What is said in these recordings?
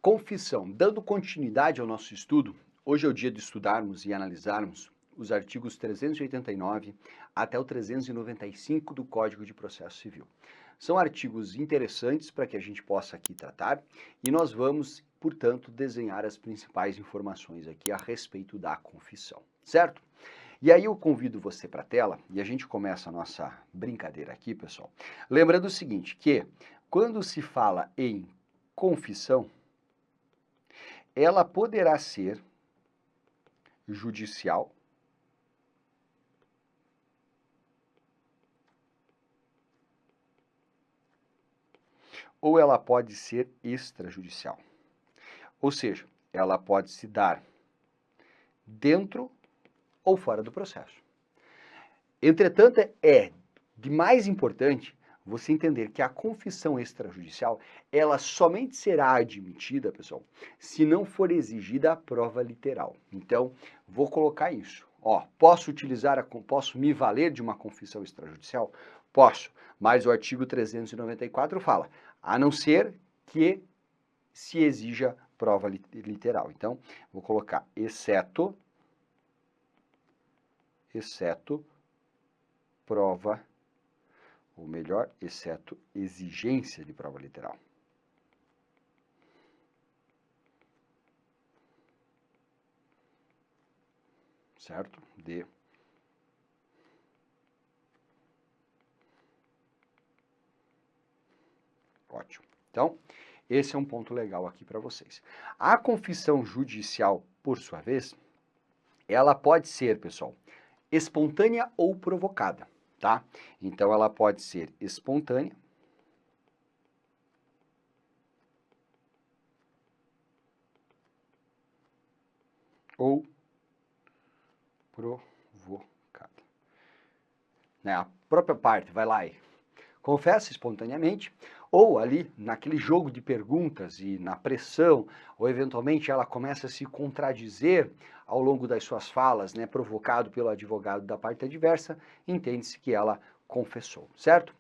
Confissão. Dando continuidade ao nosso estudo, hoje é o dia de estudarmos e analisarmos os artigos 389 até o 395 do Código de Processo Civil. São artigos interessantes para que a gente possa aqui tratar e nós vamos, portanto, desenhar as principais informações aqui a respeito da confissão, certo? E aí eu convido você para a tela e a gente começa a nossa brincadeira aqui, pessoal. Lembrando o seguinte, que quando se fala em confissão, ela poderá ser judicial ou ela pode ser extrajudicial. Ou seja, ela pode se dar dentro ou fora do processo. Entretanto, é de mais importante você entender que a confissão extrajudicial, ela somente será admitida, pessoal, se não for exigida a prova literal. Então, vou colocar isso. Posso posso me valer de uma confissão extrajudicial? Posso, mas o artigo 394 fala, a não ser que se exija prova literal. Então, vou colocar exceto prova, ou melhor, exceto exigência de prova literal. Certo? Ótimo. Então, esse é um ponto legal aqui para vocês. A confissão judicial, por sua vez, ela pode ser, pessoal, espontânea ou provocada, tá? Então, ela pode ser espontânea ou provocada. Né? A própria parte vai lá e confessa espontaneamente, ou ali naquele jogo de perguntas e na pressão, ou eventualmente ela começa a se contradizer ao longo das suas falas, né, provocado pelo advogado da parte adversa, entende-se que ela confessou, certo?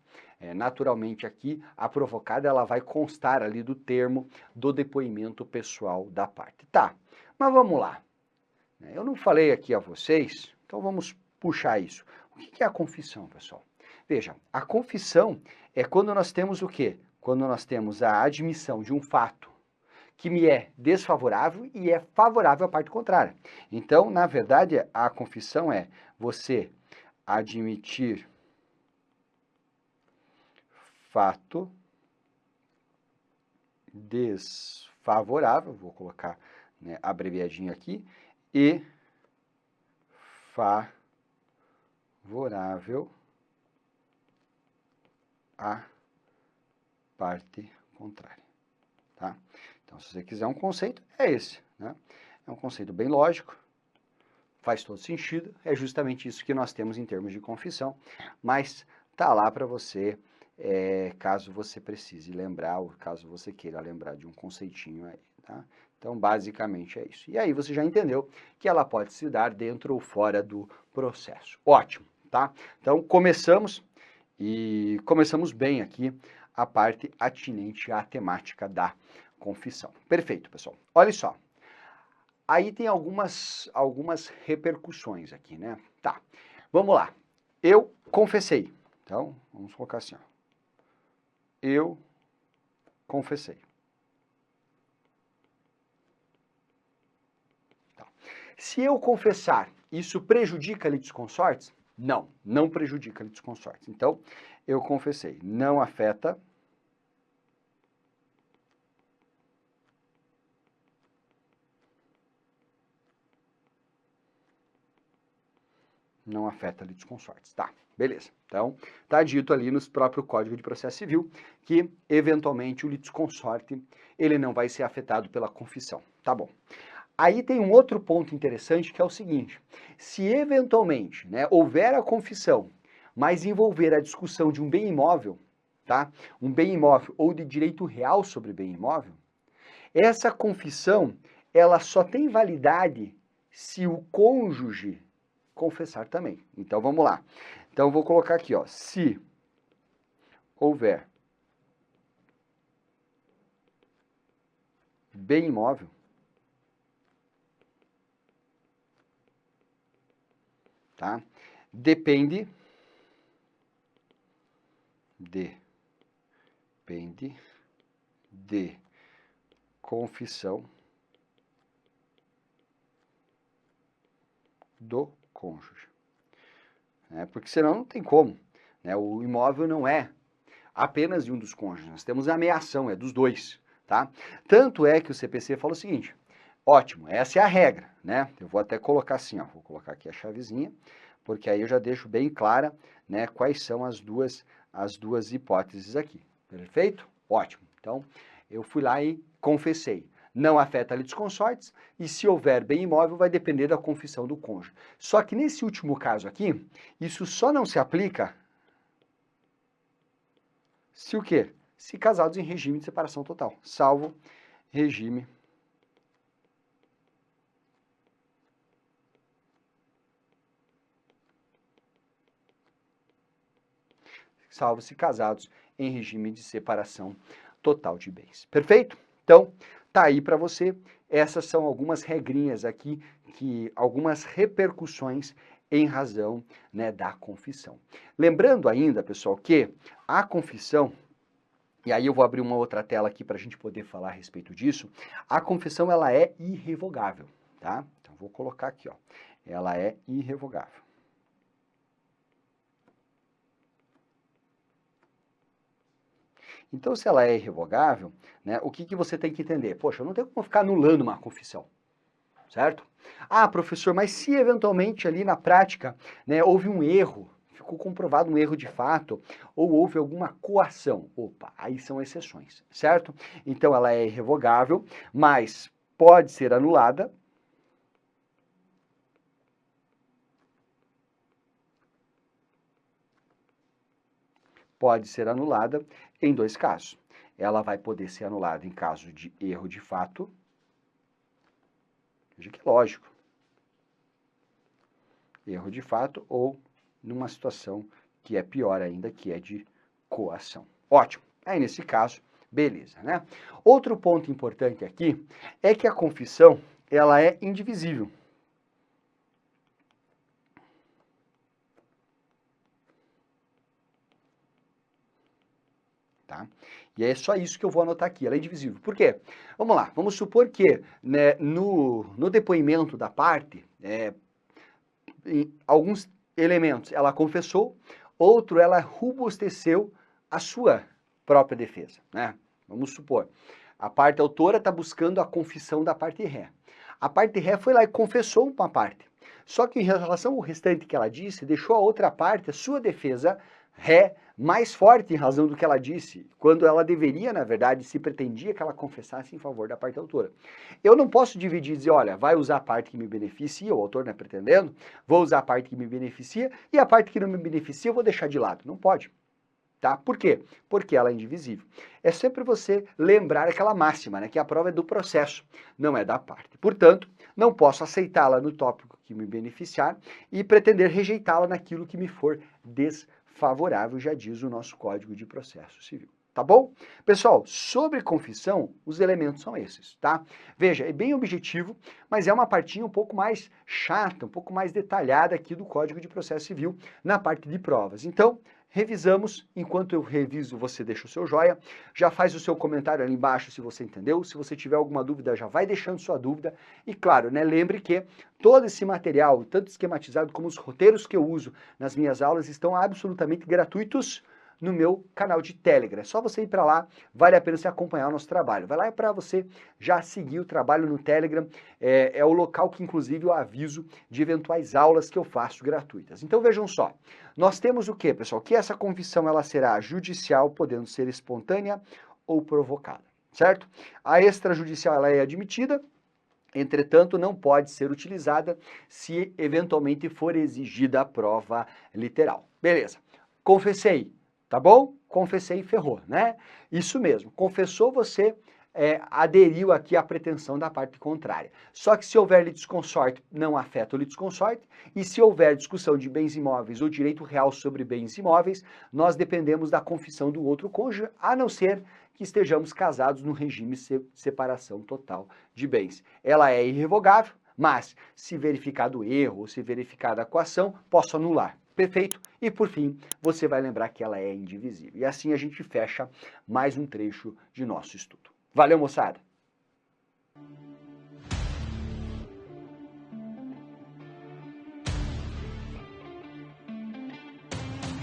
Naturalmente aqui, a provocada ela vai constar ali do termo do depoimento pessoal da parte. Tá, mas vamos lá. Eu não falei aqui a vocês, então vamos puxar isso. O que é a confissão, pessoal? Veja, a confissão é quando nós temos o quê? Quando nós temos a admissão de um fato que me é desfavorável e é favorável à parte contrária. Então, na verdade, a confissão é você admitir fato desfavorável, vou colocar, né, abreviadinho aqui, e favorável à parte contrária, tá? Então, se você quiser um conceito, é esse, né? É um conceito bem lógico, faz todo sentido, é justamente isso que nós temos em termos de confissão, mas tá lá para você, caso você precise lembrar, ou caso você queira lembrar de um conceitinho aí, tá? Então, basicamente é isso. E aí você já entendeu que ela pode se dar dentro ou fora do processo. Ótimo, tá? Então, começamos bem aqui a parte atinente à temática da confissão. Perfeito, pessoal. Olha só. Aí tem algumas repercussões aqui, né? Tá, vamos lá. Eu confessei. Então, vamos colocar assim, ó. Eu confessei. Tá. Se eu confessar, isso prejudica litisconsortes? Não, não prejudica litisconsortes. Então, eu confessei. Não afeta litisconsortes. Tá, beleza. Então, tá dito ali no próprio Código de Processo Civil que, eventualmente, o litisconsorte, ele não vai ser afetado pela confissão. Tá bom. Aí tem um outro ponto interessante que é o seguinte, se eventualmente, né, houver a confissão, mas envolver a discussão de um bem imóvel, tá? Um bem imóvel ou de direito real sobre bem imóvel, essa confissão, ela só tem validade se o cônjuge confessar também. Então, vamos lá. Então, eu vou colocar aqui, ó, se houver bem imóvel tá? Depende de confissão do cônjuge. Porque senão não tem como. Né? O imóvel não é apenas de um dos cônjuges, nós temos a ameação, é dos dois. Tá? Tanto é que o CPC fala o seguinte, ótimo, essa é a regra, né? Eu vou até colocar assim, ó, vou colocar aqui a chavezinha, porque aí eu já deixo bem clara, né, quais são as duas hipóteses aqui. Perfeito? Ótimo. Então, eu fui lá e confessei. Não afeta a litisconsortes e se houver bem imóvel vai depender da confissão do cônjuge. Só que nesse último caso aqui, isso só não se aplica se o quê? Se casados em regime de separação total, salvo regime salvo-se casados em regime de separação total de bens. Perfeito? Então, tá aí para você. Essas são algumas regrinhas aqui, algumas repercussões em razão, né, da confissão. Lembrando ainda, pessoal, que a confissão, e aí eu vou abrir uma outra tela aqui para a gente poder falar a respeito disso, a confissão ela é irrevogável, tá? Então, vou colocar aqui, ó, ela é irrevogável. Então, se ela é irrevogável, né, o que você tem que entender? Poxa, eu não tenho como ficar anulando uma confissão, certo? Ah, professor, mas se eventualmente ali na prática, né, houve um erro, ficou comprovado um erro de fato, ou houve alguma coação, opa, aí são exceções, certo? Então, ela é irrevogável, mas pode ser anulada, em dois casos. Ela vai poder ser anulada em caso de erro de fato, veja que lógico, erro de fato ou numa situação que é pior ainda, que é de coação. Ótimo. Aí nesse caso, beleza, né? Outro ponto importante aqui é que a confissão, ela é indivisível. Tá? E é só isso que eu vou anotar aqui, ela é indivisível. Por quê? Vamos lá, vamos supor que, né, no depoimento da parte, em alguns elementos ela confessou, outro ela robusteceu a sua própria defesa, né? Vamos supor, a parte autora está buscando a confissão da parte ré. A parte ré foi lá e confessou uma parte. Só que em relação ao restante que ela disse, deixou a outra parte, a sua defesa ré, mais forte em razão do que ela disse, quando ela deveria, na verdade, se pretendia que ela confessasse em favor da parte autora. Eu não posso dividir e dizer, olha, vai usar a parte que me beneficia, o autor não é pretendendo, vou usar a parte que me beneficia e a parte que não me beneficia eu vou deixar de lado. Não pode. Tá? Por quê? Porque ela é indivisível. É sempre você lembrar aquela máxima, né? Que a prova é do processo, não é da parte. Portanto, não posso aceitá-la no tópico que me beneficiar e pretender rejeitá-la naquilo que me for desfavorável, já diz o nosso Código de Processo Civil. Tá bom? Pessoal, sobre confissão, os elementos são esses, tá? Veja, é bem objetivo, mas é uma partinha um pouco mais chata, um pouco mais detalhada aqui do Código de Processo Civil na parte de provas. Então, revisamos, enquanto eu reviso, você deixa o seu joia, já faz o seu comentário ali embaixo se você entendeu, se você tiver alguma dúvida, já vai deixando sua dúvida, e claro, né, lembre que todo esse material, tanto esquematizado como os roteiros que eu uso nas minhas aulas, estão absolutamente gratuitos no meu canal de Telegram. É só você ir para lá, vale a pena você acompanhar o nosso trabalho. Vai lá para você já seguir o trabalho no Telegram, é o local que inclusive eu aviso de eventuais aulas que eu faço gratuitas. Então vejam só, nós temos o que, pessoal? Que essa confissão ela será judicial, podendo ser espontânea ou provocada, certo? A extrajudicial ela é admitida, entretanto, não pode ser utilizada se eventualmente for exigida a prova literal. Beleza, confessei. Tá bom? Confessei e ferrou, né? Isso mesmo, confessou você, aderiu aqui à pretensão da parte contrária. Só que se houver litisconsorte, não afeta o litisconsorte, e se houver discussão de bens imóveis ou direito real sobre bens imóveis, nós dependemos da confissão do outro cônjuge, a não ser que estejamos casados no regime de separação total de bens. Ela é irrevogável, mas se verificado o erro ou se verificada a coação, posso anular. Perfeito? E por fim, você vai lembrar que ela é indivisível. E assim a gente fecha mais um trecho de nosso estudo. Valeu, moçada!